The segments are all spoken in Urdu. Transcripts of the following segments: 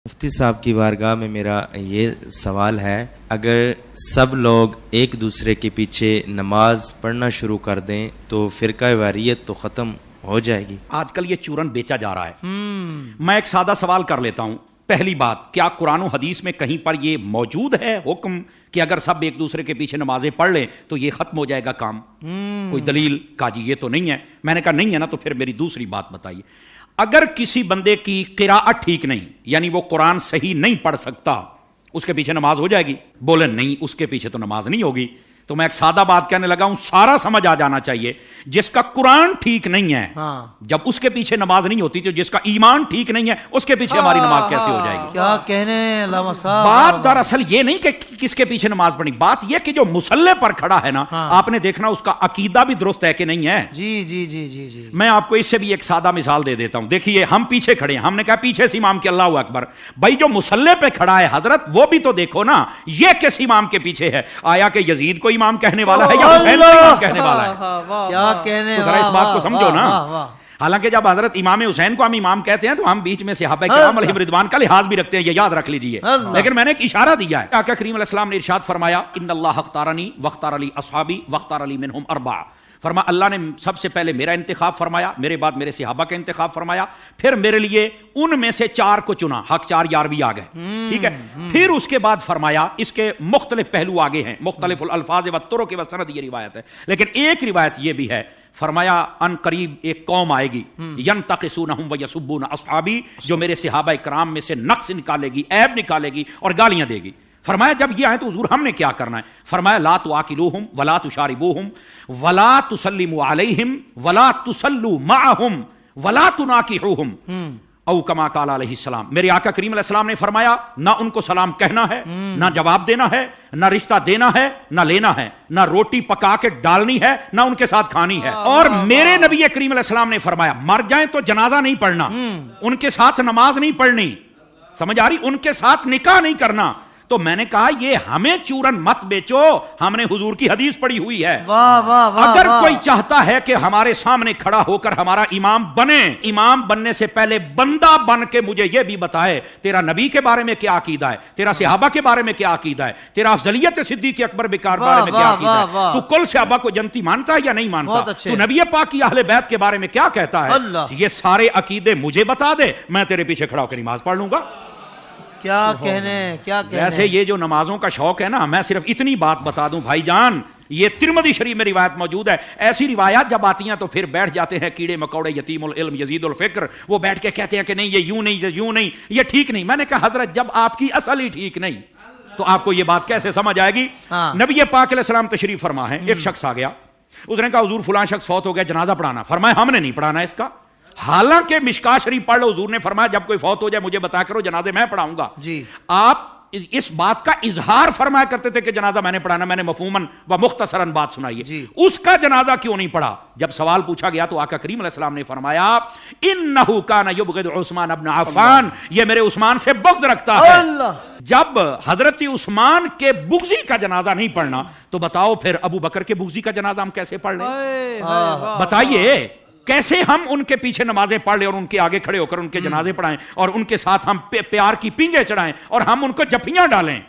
مفتی صاحب کی بارگاہ میں میرا یہ سوال ہے، اگر سب لوگ ایک دوسرے کے پیچھے نماز پڑھنا شروع کر دیں تو فرقہ واریت تو ختم ہو جائے گی؟ آج کل یہ چورن بیچا جا رہا ہے۔ میں ایک سادہ سوال کر لیتا ہوں۔ پہلی بات، کیا قرآن و حدیث میں کہیں پر یہ موجود ہے حکم کہ اگر سب ایک دوسرے کے پیچھے نمازیں پڑھ لیں تو یہ ختم ہو جائے گا کام؟ کوئی دلیل؟ کہا جی یہ تو نہیں ہے۔ میں نے کہا نہیں ہے نا، تو پھر میری دوسری بات بتائیے، اگر کسی بندے کی قراءت ٹھیک نہیں، یعنی وہ قرآن صحیح نہیں پڑھ سکتا، اس کے پیچھے نماز ہو جائے گی؟ بولے نہیں، اس کے پیچھے تو نماز نہیں ہوگی۔ تو میں ایک سادہ بات کہنے لگا ہوں، سارا سمجھ آ جانا چاہیے، جس کا قرآن ٹھیک نہیں ہے جب اس کے پیچھے نماز نہیں ہوتی، تو جس کا ایمان ٹھیک نہیں ہے اس کے پیچھے ہماری نماز کیسے ہو جائے گی؟ کیا کہنے علامہ صاحب۔ بات دراصل یہ نہیں کہ کس کے پیچھے نماز پڑھنی، بات یہ کہ جو مصلی پر کھڑا ہے نا، آپ نے دیکھنا اس کا عقیدہ بھی درست ہے کہ نہیں ہے۔ جی جی جی جی جی میں آپ کو اس سے بھی ایک سادہ مثال دے دیتا ہوں۔ دیکھیے، ہم پیچھے کھڑے ہیں، ہم نے کہا پیچھے سے امام کے اللہ اکبر، بھائی جو مصلی پہ کھڑا ہے حضرت، وہ بھی تو دیکھو نا، یہ کس امام کے پیچھے ہے؟ آیا کہ یزید کو امام کہنے والا ہے یا حسین کو امام کہنے والا ہے؟ کیا کہنے، تو ذرا اس بات کو سمجھو نا۔ حالانکہ جب حضرت امام حسین کو ہم امام کہتے ہیں تو ہم بیچ میں صحابہ کرام علیہم رضوان کا لحاظ بھی رکھتے ہیں، یہ یاد رکھ لیجئے۔ لیکن میں نے ایک اشارہ دیا ہے، آقا کریم علیہ السلام نے ارشاد فرمایا، ان اللہ اختارنی واختار لی اصحابی واختار لی منہم اربعہ۔ فرما اللہ نے سب سے پہلے میرا انتخاب فرمایا، میرے بعد میرے صحابہ کا انتخاب فرمایا، پھر میرے لیے ان میں سے 4 کو چنا، حق 4 یار بھی آ گئے، ٹھیک ہے۔ پھر اس کے بعد فرمایا، اس کے مختلف پہلو آگے ہیں، مختلف الفاظ و طرق و سند، یہ روایت ہے، لیکن ایک روایت یہ بھی ہے، فرمایا ان قریب ایک قوم آئے گی، ینتقصونہم ویسبون اصحابی، جو میرے صحابہ کرام میں سے نقص نکالے گی، عیب نکالے گی اور گالیاں دے گی۔ فرمایا جب یہ آئے تو حضور ہم نے کیا کرنا ہے؟ فرمایا لا تواکلوہم ولا تشاربوہم ولا تسلموا علیہم ولا تصلوا معہم ولا تناکحوہم، او کما قال علیہ السلام۔ میرے آقا کریم علیہ السلام نے فرمایا، نہ ان کو سلام کہنا ہے، نہ جواب دینا ہے، نہ رشتہ دینا ہے، نہ لینا ہے، نہ روٹی پکا کے ڈالنی ہے، نہ ان کے ساتھ کھانی ہے۔ اور میرے نبی کریم علیہ السلام نے فرمایا، مر جائیں تو جنازہ نہیں پڑھنا، ان کے ساتھ نماز نہیں پڑھنی، سمجھ آ رہی؟ ان کے ساتھ نکاح نہیں کرنا۔ تو میں نے کہا یہ ہمیں چورن مت بیچو، ہم نے حضور کی حدیث پڑھی ہوئی ہے۔ اگر کوئی چاہتا ہے کہ ہمارے سامنے کھڑا ہو کر ہمارا امام بنے، امام بننے سے پہلے بندہ بن کے مجھے یہ بھی بتائے تیرا نبی کے بارے میں کیا عقیدہ ہے، تیرا صحابہ کے بارے میں کیا عقیدہ ہے، تیرا افضلیت صدیق اکبر بکار بارے میں کیا عقیدہ ہے، تو کل صحابہ کو جنتی مانتا ہے یا نہیں مانتا، تو نبی پاک کی اہل بیت کے بارے میں کیا کہتا ہے، یہ سارے عقیدے مجھے بتا دے، میں تیرے پیچھے کھڑا ہو کے نماز پڑھ لوں گا۔ کیا کہنے، کیا کہنے۔ ویسے یہ جو نمازوں کا شوق ہے نا، میں صرف اتنی بات بتا دوں بھائی جان، یہ ترمذی شریف میں روایت موجود ہے، ایسی روایات جب آتی ہیں تو پھر بیٹھ جاتے ہیں کیڑے مکوڑے، یتیم العلم یزید الفکر، وہ بیٹھ کے کہتے ہیں کہ نہیں یہ یوں نہیں، یہ یوں نہیں، یہ ٹھیک نہیں۔ میں نے کہا حضرت جب آپ کی اصل ہی ٹھیک نہیں تو آپ کو یہ بات کیسے سمجھ آئے گی؟ نبی پاک علیہ السلام تشریف فرما ہے، ایک شخص آ گیا، اس نے کہا حضور فلاں شخص فوت ہو گیا، جنازہ پڑھانا۔ فرمایا ہم نے نہیں پڑھانا اس کا، حالانکہ مشکاہ شریف پڑھ لو، حضور نے فرمایا جب کوئی فوت ہو جائے مجھے بتا کرو، جنازے میں پڑھاؤں گا۔ جی آپ اس بات کا اظہار فرمایا کرتے تھے کہ جنازہ میں نے پڑھانا، میں نے مفہوماً و مختصراً بات سنائی، اس کا جنازہ کیوں نہیں پڑھا؟ جب سوال پوچھا گیا تو آقا کریم علیہ السلام نے فرمایا، انہ کان یبغض عثمان ابن عفان، یہ میرے عثمان سے بغض رکھتا ہے۔ جب حضرت عثمان کے بغضی کا جنازہ نہیں پڑھنا تو بتاؤ پھر ابو بکر کے بغضی کا جنازہ ہم کیسے پڑھ لیں؟ بتائیے کیسے ہم ان کے پیچھے نمازیں پڑھ لیں اور ان کے آگے کھڑے ہو کر ان کے جنازے پڑھائیں اور ان کے ساتھ ہم پیار کی پینگیں چڑھائیں اور ہم ان کو جفیاں ڈالیں؟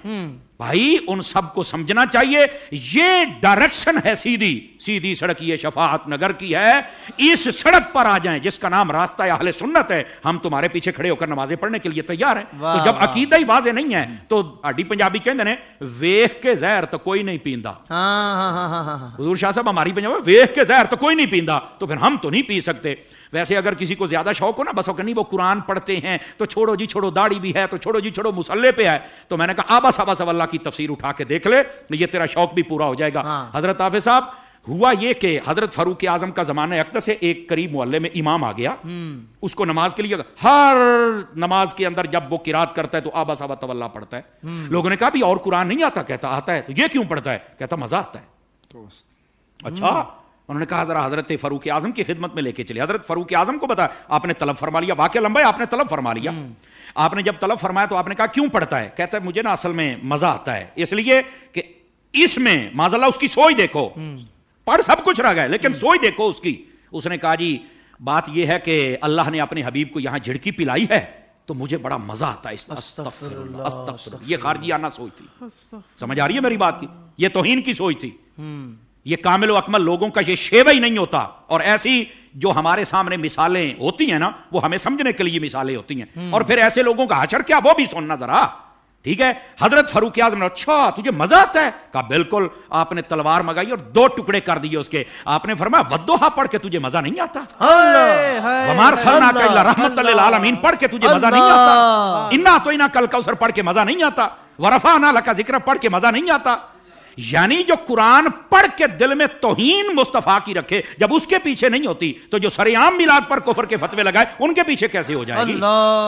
بھائی ان سب کو سمجھنا چاہیے، یہ ڈائریکشن ہے سیدھی سیدھی سڑک، یہ شفاعت نگر کی ہے، اس سڑک پر آ جائیں جس کا نام راستہ اہل سنت ہے، ہم تمہارے پیچھے کھڑے ہو کر نمازیں پڑھنے کے لیے تیار ہیں۔ تو جب عقیدہ ہی واضح نہیں ہے تو آڈی پنجابی کہندے نے ویکھ کے زہر تو کوئی نہیں پیندا۔ حضور شاہ صاحب ہماری پنجابی ویکھ کے زہر تو کوئی نہیں پیندا، تو پھر ہم تو نہیں پی سکتے۔ ویسے اگر کسی کو زیادہ شوق ہو نا، بس نہیں وہ قرآن پڑھتے ہیں تو چھوڑو جی چھوڑو، داڑھی بھی ہے تو چھوڑو جی چھوڑو، مصلی پہ ہے، تو میں نے کہا آبا اللہ کی تفسیر اٹھا کے دیکھ لے، یہ تیرا شوق بھی پورا ہو جائے گا۔ حضرت حافظ صاحب ہوا یہ کہ حضرت فاروق اعظم کا زمانہ اقدس سے ایک قریب محلے میں امام آ گیا، اس کو نماز کے لیے ہر نماز کے اندر جب وہ قرات کرتا ہے تو آبا صاحب تولا پڑھتا ہے۔ لوگوں نے کہا بھی اور قرآن نہیں آتا؟ کہتا آتا ہے۔ تو یہ کیوں پڑھتا ہے؟ کہتا مزہ آتا ہے۔ اچھا، انہوں نے کہا ذرا حضرت فاروق اعظم کی خدمت میں لے کے چلے۔ حضرت فاروق اعظم کو بتایا، آپ نے طلب فرما لیا، واقعہ لمبا ہے، آپ نے طلب فرما لیا۔ آپ نے جب طلب فرمایا تو آپ نے کہا کیوں پڑھتا ہے؟ کہتا ہے مجھے نا اصل میں مزہ آتا ہے، اس لیے کہ اس میں معاذ اللہ اس کی سوچ دیکھو، پڑھ سب کچھ رہ گئے لیکن سوچ دیکھو اس کی۔ اس نے کہا جی بات یہ ہے کہ اللہ نے اپنے حبیب کو یہاں جھڑکی پلائی ہے تو مجھے بڑا مزہ آتا ہے اس پر استغفر اللہ استغفر اللہ. یہ خارجی آنا سوچ تھی. سمجھ آ رہی ہے میری بات کی؟ یہ توہین کی سوچ تھی. یہ کامل و اکمل لوگوں کا یہ شیوہ ہی نہیں ہوتا. اور ایسی جو ہمارے سامنے مثالیں ہوتی ہیں نا وہ ہمیں سمجھنے کے لیے مثالیں ہوتی ہیں. اور پھر ایسے لوگوں کا حشر کیا وہ بھی سننا ذرا. ٹھیک ہے. حضرت فاروق اعظم نے اچھا تجھے مزہ آتا ہے؟ کہا بالکل. آپ نے تلوار منگائی اور 2 ٹکڑے کر دیے اس کے. آپ نے فرمایا والضحیٰ پڑھ کے تجھے مزہ نہیں آتا؟ وما ارسلناک الا رحمۃ للعالمین پڑھ کے تجھے مزہ نہیں آتا؟ انا اعطیناک الکوثر پڑھ کے مزہ نہیں آتا؟ ورفعنا لک ذکرک پڑھ کے مزہ نہیں آتا؟ یعنی جو قرآن پڑھ کے دل میں توہین مصطفیٰ کی رکھے جب اس کے پیچھے نہیں ہوتی تو جو سرعام میلاد پر کفر کے فتوے لگائے ان کے پیچھے کیسے ہو جائے گی؟